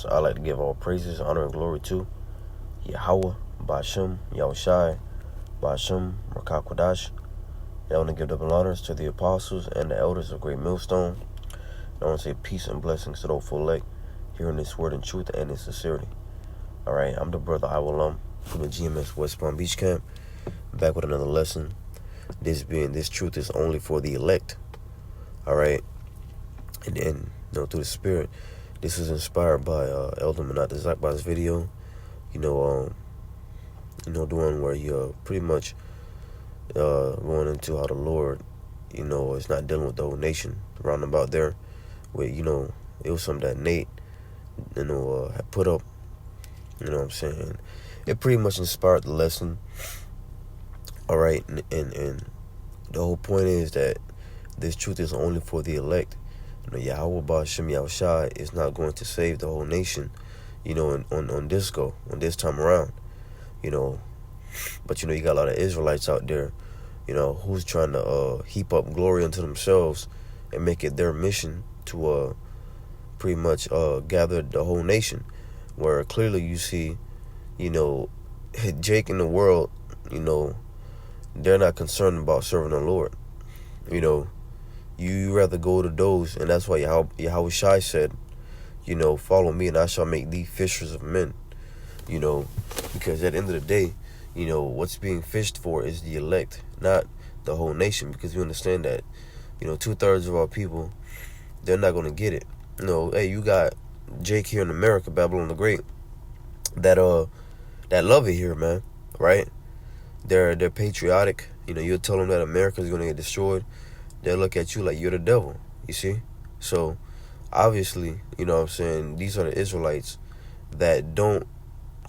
So I like to give all praises, honor, and glory to Yahweh, Ba'ashem, Yahushai, Ba'ashem, Rakakwadash. I want to give double honors to the apostles and the elders of Great Millstone. I want to say peace and blessings to those full elect, hearing this word in truth and in sincerity. Alright, I'm the brother Iwalum from the GMS West Palm Beach Camp, back with another lesson. This truth is only for the elect. Alright, and through the Spirit. This is inspired by Elder Manat Zakba's video, doing where he pretty much going into how the Lord, is not dealing with the whole nation around about there. Where, it was something that Nate, had put up, what I'm saying. It pretty much inspired the lesson. All right, and the whole point is that this truth is only for the elect. Yahweh Ba'ashem Yahushai is not going to save the whole nation, on this time around, But, you got a lot of Israelites out there, who's trying to heap up glory unto themselves and make it their mission to pretty much gather the whole nation. Where clearly you see, Jake in the world, they're not concerned about serving the Lord. You rather go to those, and that's why Yahushai said, follow me and I shall make thee fishers of men. Because at the end of the day, what's being fished for is the elect, not the whole nation. Because we understand that, 2/3 of our people, they're not going to get it. Hey, you got Jake here in America, Babylon the Great, that love it here, man, right? They're patriotic. You'll tell them that America's going to get destroyed. They'll look at you like you're the devil, you see? So, obviously, these are the Israelites that don't,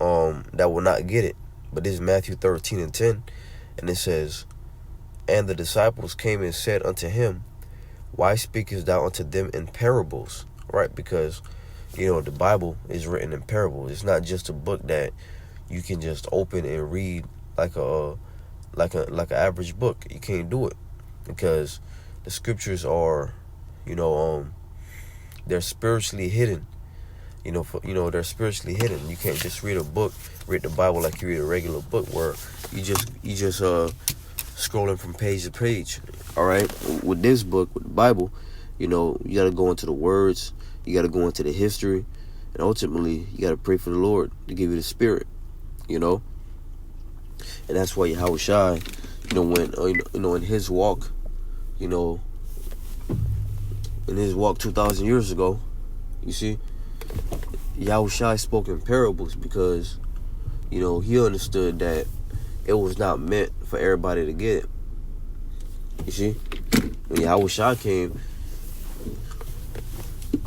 that will not get it. But this is Matthew 13:10, and it says, and the disciples came and said unto him, why speakest thou unto them in parables? Right? Because, the Bible is written in parables. It's not just a book that you can just open and read like an average book. You can't do it because the scriptures are, they're spiritually hidden. They're spiritually hidden. You can't just read the Bible like you read a regular book where you just scrolling from page to page. All right, with this book, with the Bible, you got to go into the words, you got to go into the history, and ultimately you got to pray for the Lord to give you the Spirit. And that's why Yahushai, when in his walk, in his walk 2,000 years ago, you see, Yahushai spoke in parables because, he understood that it was not meant for everybody to get it. You see, when Yahushai came,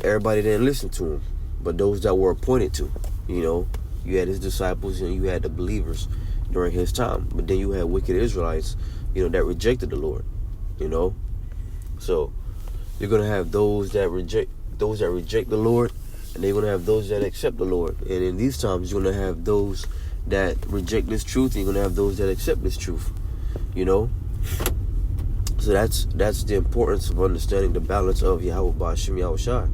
everybody didn't listen to him, but those that were appointed to, you had his disciples and you had the believers during his time. But then you had wicked Israelites, that rejected the Lord, So you're going to have those that reject the Lord, and they're going to have those that accept the Lord. And in these times, you're going to have those that reject this truth, and you're going to have those that accept this truth, So that's the importance of understanding the balance of Yahweh Ba'ashem Yahushai.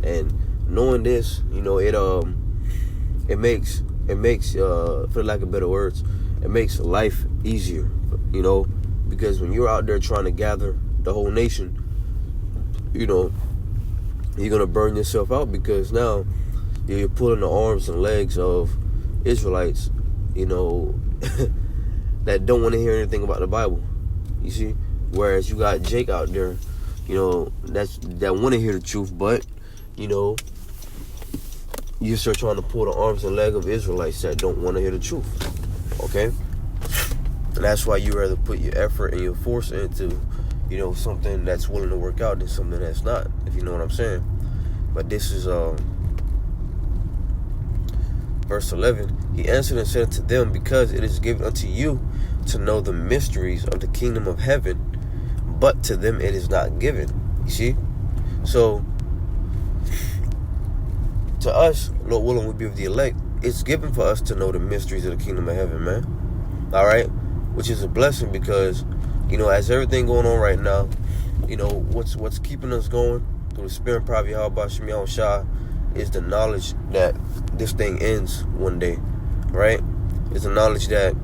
And knowing this, it makes, for lack of better words, it makes life easier, because when you're out there trying to gather the whole nation, you're going to burn yourself out because now you're pulling the arms and legs of Israelites, that don't want to hear anything about the Bible, you see? Whereas you got Jake out there, that want to hear the truth, but, you start trying to pull the arms and legs of Israelites that don't want to hear the truth, okay? And that's why you rather put your effort and your force into, something that's willing to work out than something that's not, if you know what I'm saying. But this is verse 11. He answered and said to them, because it is given unto you to know the mysteries of the kingdom of heaven, but to them it is not given. You see? So, to us, Lord willing, we be of the elect, it's given for us to know the mysteries of the kingdom of heaven, man. All right? Which is a blessing because, as everything going on right now, what's keeping us going through the Spirit and power of Yahweh Ba'ashem Yahushai is the knowledge that this thing ends one day, right? It's the knowledge that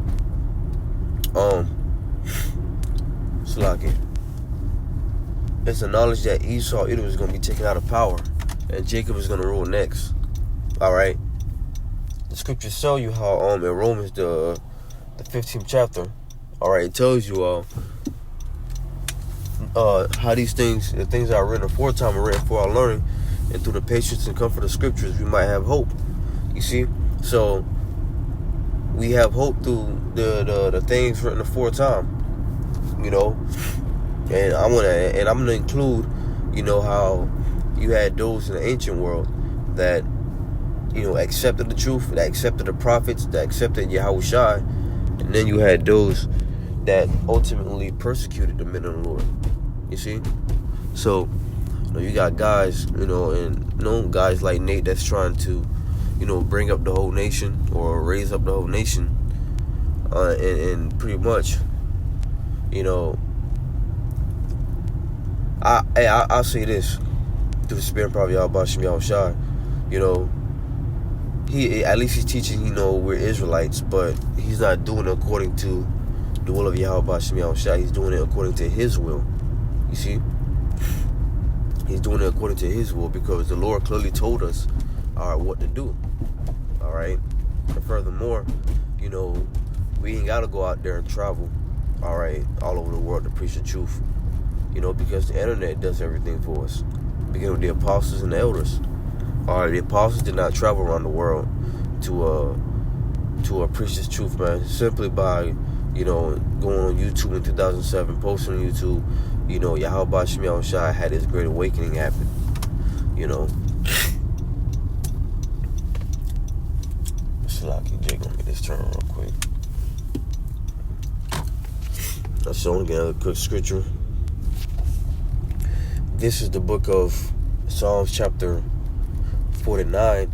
Slaki. It's the knowledge that Esau, Edom, is going to be taken out of power, and Jacob is going to rule next. All right. The scriptures tell you how in Romans the 15th chapter, all right, it tells you how these things, the things that are written aforetime, are written for our learning, and through the patience and comfort of scriptures, we might have hope. You see, so we have hope through the things written aforetime. You know, and I'm gonna include, you know, how you had those in the ancient world that, you know, accepted the truth, that accepted the prophets, that accepted Yahushua, and then you had those that ultimately persecuted the men of the Lord. You see? So, you know, you got guys, you know, and guys like Nate that's trying to, you know, bring up the whole nation or raise up the whole nation, and pretty much, you know, I'll say this through the spirit of Yahweh Shem Yahushua, you know, he, at least he's teaching, you know, we're Israelites, but he's not doing it according to the will of Yahweh Shem Yahushua. He's doing it according to his will. You see? He's doing it according to his will because the Lord clearly told us, all right, what to do. All right? And furthermore, you know, we ain't got to go out there and travel, all right, all over the world to preach the truth. You know, because the internet does everything for us. Beginning with the apostles and the elders. All right, the apostles did not travel around the world to preach this truth, man. Simply by, you know, going on YouTube in 2007, posting on YouTube, you know, Yahweh Shem Yahushua had his great awakening happen. You know. Slaki Jake, let me get this turn real quick. Let's only get another quick scripture. This is the book of Psalms chapter 49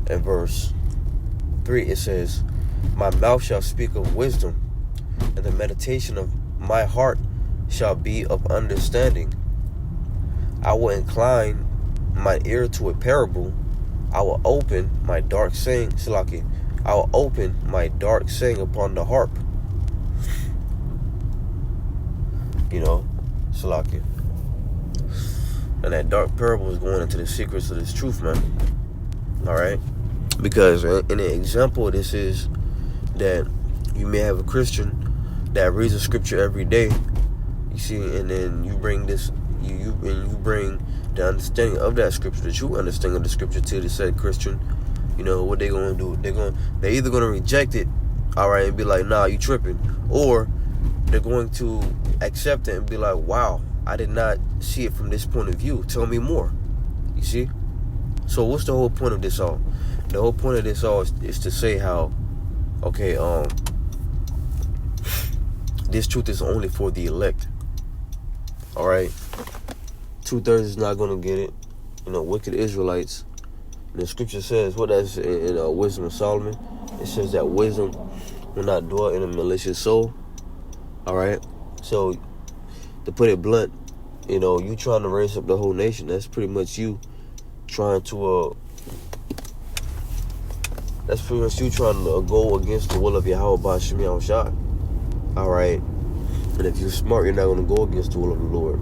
and verse 3. It says, my mouth shall speak of wisdom, and the meditation of my heart shall be of understanding. I will incline my ear to a parable. I will open my dark saying, Salaki. I will open my dark saying upon the harp. You know, Salaki. And that dark parable is going into the secrets of this truth, man. All right? Because in an example, this is that you may have a Christian that reads the scripture every day. You see, and then you bring this, you bring the understanding of that scripture, the true understanding of the scripture to the said Christian. You know, what they going to do? They're either going to reject it, all right, and be like, nah, you tripping. Or they're going to accept it and be like, wow, I did not see it from this point of view. Tell me more. You see? So what's the whole point of this all? The whole point of this all is to say how, okay, this truth is only for the elect. All right? 2/3 is not going to get it. You know, wicked Israelites. And the scripture says, what that's in Wisdom of Solomon, it says that wisdom will not dwell in a malicious soul. All right? So, to put it blunt, you know, you trying to raise up the whole nation. That's pretty much you trying to, that's pretty much you trying to go against the will of Yahweh Shem Yahushua. All right? And if you're smart, you're not going to go against the will of the Lord.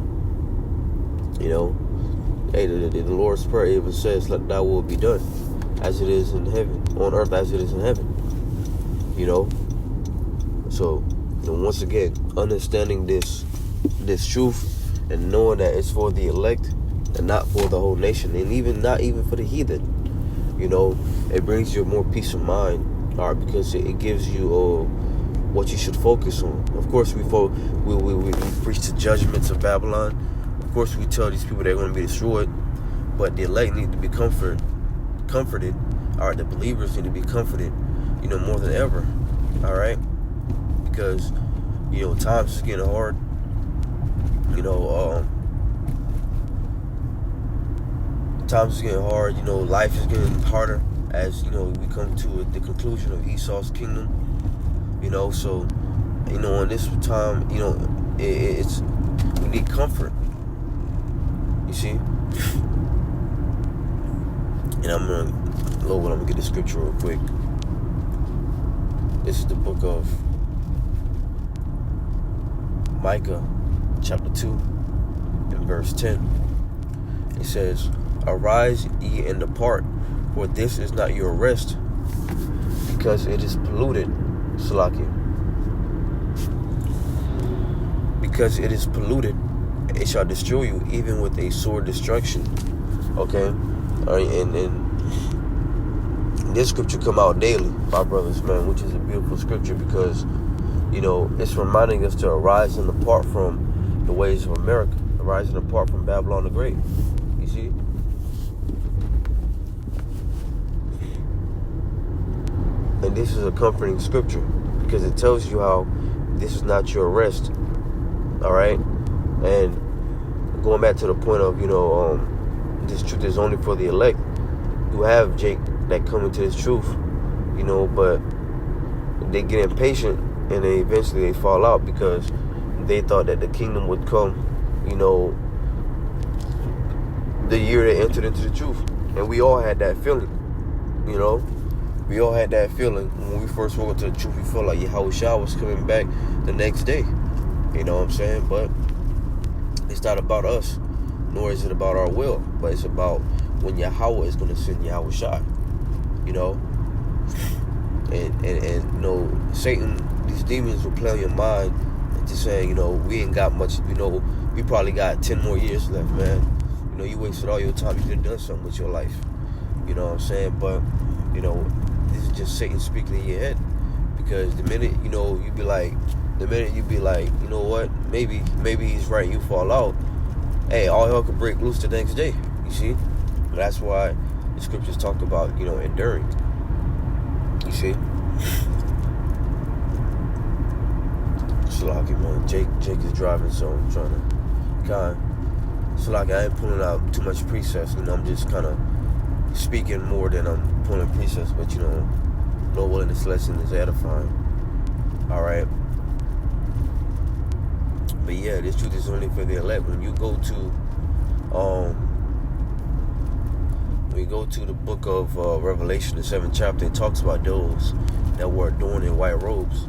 You know? Hey, the Lord's Prayer even says, let thy will be done, as it is in heaven, on earth as it is in heaven. You know? So, you know, once again, understanding this truth and knowing that it's for the elect and not for the whole nation, and even not even for the heathen, you know, it brings you more peace of mind, all right, because it gives you what you should focus on. Of course, we preach the judgments of Babylon. Of course, we tell these people they're going to be destroyed, but the elect need to be comforted. All right, the believers need to be comforted, you know, more than ever. All right, because, you know, times is getting hard. You know, times is getting hard. You know, life is getting harder as, you know, we come to the conclusion of Esau's kingdom. You know, so, you know, in this time, you know, we need comfort. You see? And I'm gonna get the scripture real quick. This is the book of Micah, chapter 2, and verse 10. It says, "Arise ye and depart, for this is not your rest, because it is polluted." Salakia. "Because it is polluted, it shall destroy you, even with a sore destruction." Okay? All right, and this scripture come out daily, my brothers, man, which is a beautiful scripture because, it's reminding us to arise and depart from the ways of America, arise and depart from Babylon the Great. You see? And this is a comforting scripture because it tells you how this is not your rest. All right? And going back to the point of, this truth is only for the elect. You have Jake that come into this truth, but they get impatient and then eventually they fall out because they thought that the kingdom would come, the year they entered into the truth. And we all had that feeling, We all had that feeling when we first woke up to the truth. We felt like Yahushua was coming back the next day. You know what I'm saying? But it's not about us, nor is it about our will, but it's about when Yahweh is going to send Yahushua. And Satan, these demons will play on your mind and just saying, we ain't got much, we probably got 10 more years left, man. You wasted all your time, you could have done something with your life. You know what I'm saying? But, this is just Satan speaking in your head. Because the minute, you be like, you know what, maybe he's right, you fall out, hey, all hell could break loose the next day, you see? That's why the scriptures talk about, enduring. You see? Salaki, man. Jake is driving, so I'm trying to Salaki, I ain't pulling out too much precepts, I'm just kind of speaking more than I'm pulling precepts, but Lord willing, this lesson is edifying. Alright. But yeah, this truth is only for the elect. When you go to the book of Revelation, the 7th chapter, it talks about those that were adorned in white robes,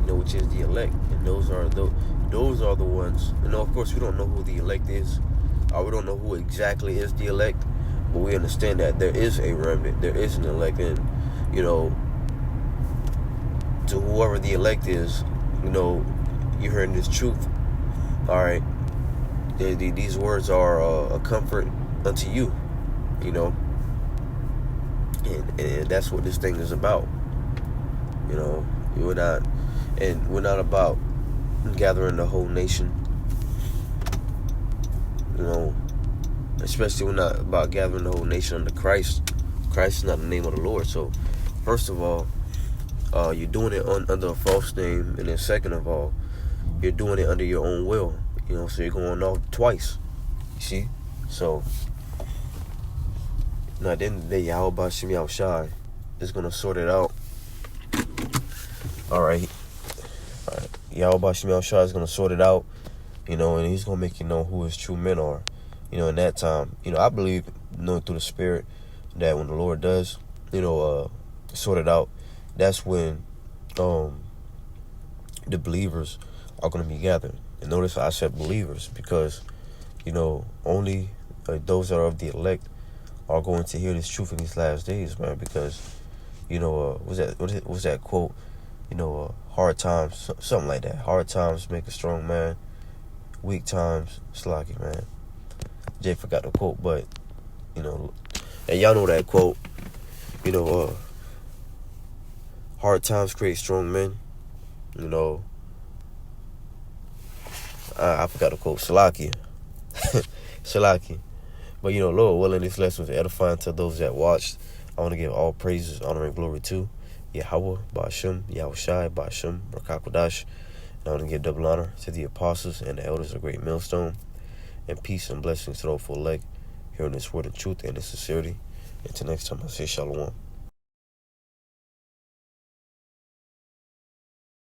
which is the elect. And those are the ones. Of course, we don't know who the elect is. We don't know who exactly is the elect, but we understand that there is a remnant, there is an elect, and to whoever the elect is, you're hearing this truth. All right, these words are a comfort unto you, and that's what this thing is about. We're not about gathering the whole nation. Especially we're not about gathering the whole nation under Christ. Christ is not the name of the Lord. So, first of all, you're doing it under a false name, and then second of all, you're doing it under your own will. So you're going off twice. You see? So, at the end of the day, Yahweh Bashim Yahushai is going to sort it out. Alright. Yahweh Bashim Yahushai is going to sort it out, and he's going to make you know who his true men are. In that time, I believe, through the Spirit, that when the Lord does, sort it out, that's when the believers are going to be gathered. And notice I said believers because, only those that are of the elect are going to hear this truth in these last days, man. Because, what's that quote? Hard times, something like that. Hard times make a strong man. Weak times, slocky, man. Jay forgot the quote, but, and y'all know that quote. Hard times create strong men. I forgot the quote. Salakia. Salakia. But, Lord willing, this lesson was edifying to those that watched. I want to give all praises, honor, and glory to Yahweh, Ba'ashem, Yahushai, Ba'ashem, Rakakwadash. And I want to give double honor to the apostles and the elders of Great Millstone. And peace and blessings to the full elect, hearing this word of truth and in sincerity. Until next time, I say shalom.